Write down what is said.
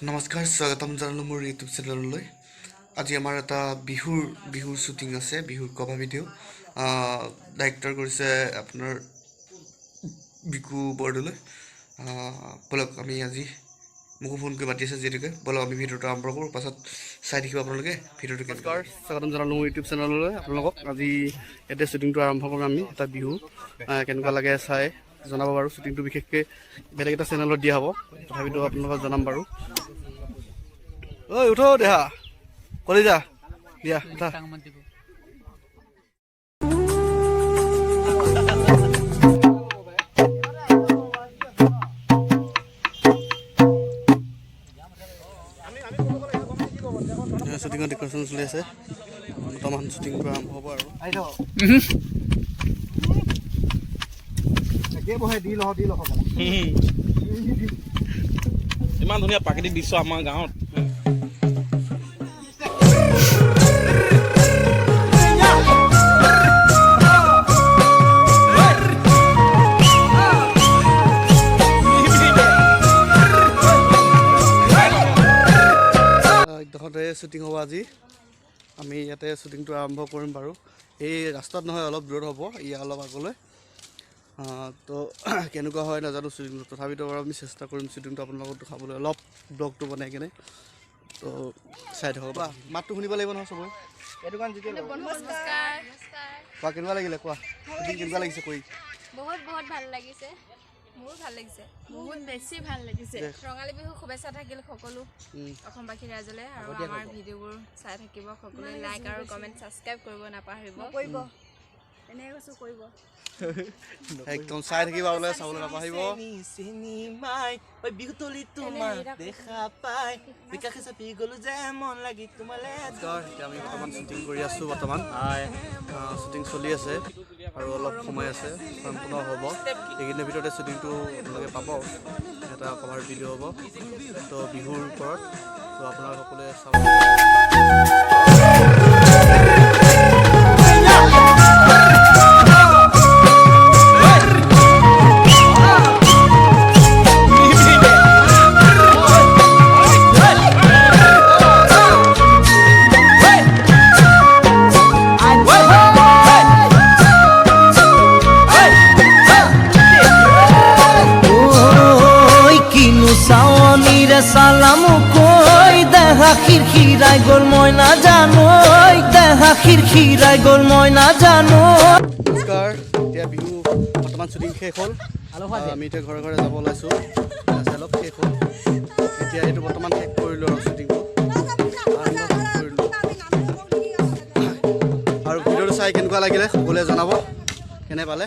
নমস্কাৰ স্বাগতম জনালোঁ মোৰ ইউটিউব চেনেললৈ। আজি আমাৰ এটা বিহুৰ শ্বুটিং আছে, বিহুৰ কভা ভিডিঅ' ডাইৰেক্টৰ কৰিছে আপোনাৰ বিকু বৰদলৈ। বলক আমি আজি মোকো ফোন কৰি মাতি আছে যিহেতুকে, বলক আমি ভিডিঅ'টো আৰম্ভ কৰোঁ, পাছত চাই দেখিব আপোনালোকে ভিডিঅ'টো। নমস্কাৰ স্বাগতম জনালোঁ মোৰ ইউটিউব চেনেললৈ আপোনালোকক। আজি ইয়াতে শ্বুটিংটো আৰম্ভ কৰোঁ আমি, এটা বিহু কেনেকুৱা লাগে চাই জনাব বাৰু। শ্বুটিংটো বিশেষকৈ বেলেগ এটা চেনেলত দিয়া হ'ব, তথাপিতো আপোনালোকক জনাম বাৰু। ঐ উঠ দেহা, কলি যা দিয়া উঠা। শ্বুটিঙৰ ডেকৰেশ্যন চলি আছে, বৰ্তমান শ্বুটিংটো আৰম্ভ হ'ব আৰু। ইমান ধুনীয়া প্ৰাকৃতিক দৃশ্য আমাৰ গাঁৱত। ইডোখৰতে শ্বুটিং হ'ব আজি, আমি ইয়াতে শ্বুটিংটো আৰম্ভ কৰিম বাৰু। এই ৰাস্তাত নহয়, অলপ দূৰত হ'ব, ইয়াৰ অলপ আগলৈ। তো কেনেকুৱা হয় নাজানো শ্বুটিংটো, তথাপিতো বাৰু আমি চেষ্টা কৰিম শ্বুটিংটো আপোনালোকক দেখাবলৈ, অলপ ব্লগটো বনাই কিনে। তো চাই থাকক বা মাতটো শুনিব লাগিব নহয় চবৰে। এইটো কাৰণ যেতিয়া কোৱা কেনেকুৱা লাগিলে, কোৱা শ্বুটিং কেনেকুৱা লাগিছে কৰি? বহুত ভাল লাগিছে, মোৰো ভাল লাগিছে, বহুত বেছি ভাল লাগিছে। ৰঙালী বিহু শুভেচ্ছা থাকিল সকলো অসমবাসী ৰাইজলৈ, আৰু আমাৰ ভিডিঅ'বোৰ চাই থাকিব সকলোৱে। লাইক আৰু কমেণ্ট ছাবস্ক্ৰাইব কৰিব নাপাহৰিব। এনেকৈ কৈছোঁ কৰিব, একদম চাই থাকিব, আপোনালোকে চাবলৈ নাপাহৰিব। এতিয়া আমি বৰ্তমান শ্বুটিং কৰি আছোঁ, বৰ্তমান শ্বুটিং চলি আছে আৰু অলপ সময় আছে, সম্পূৰ্ণ হ'ব। এইকেইদিনৰ ভিতৰতে শ্বুটিংটো আপোনালোকে পাব, এটা কভাৰ ভিডিঅ' হ'ব তো বিহুৰ ওপৰত। তো আপোনালোকে সকলোৱে চাব। সালামু কই দেখা খিরখিরাই গোল মই না জানো, দেখা খিরখিরাই গোল মই না জানো। নমস্কাৰ, এতিয়া বিহু বৰ্তমান শ্বুটিং শেষ হ'ল, আমি এতিয়া ঘৰে ঘৰে যাব ওলাইছোঁ। অলপ শেষ হ'ল, এতিয়া এইটো বৰ্তমান শেষ কৰিলোঁ আৰু শ্বুটিংটো কৰিলোঁ। আৰু ভিডিঅ'টো চাই কেনেকুৱা লাগিলে সকলোৱে জনাব, কেনে পালে।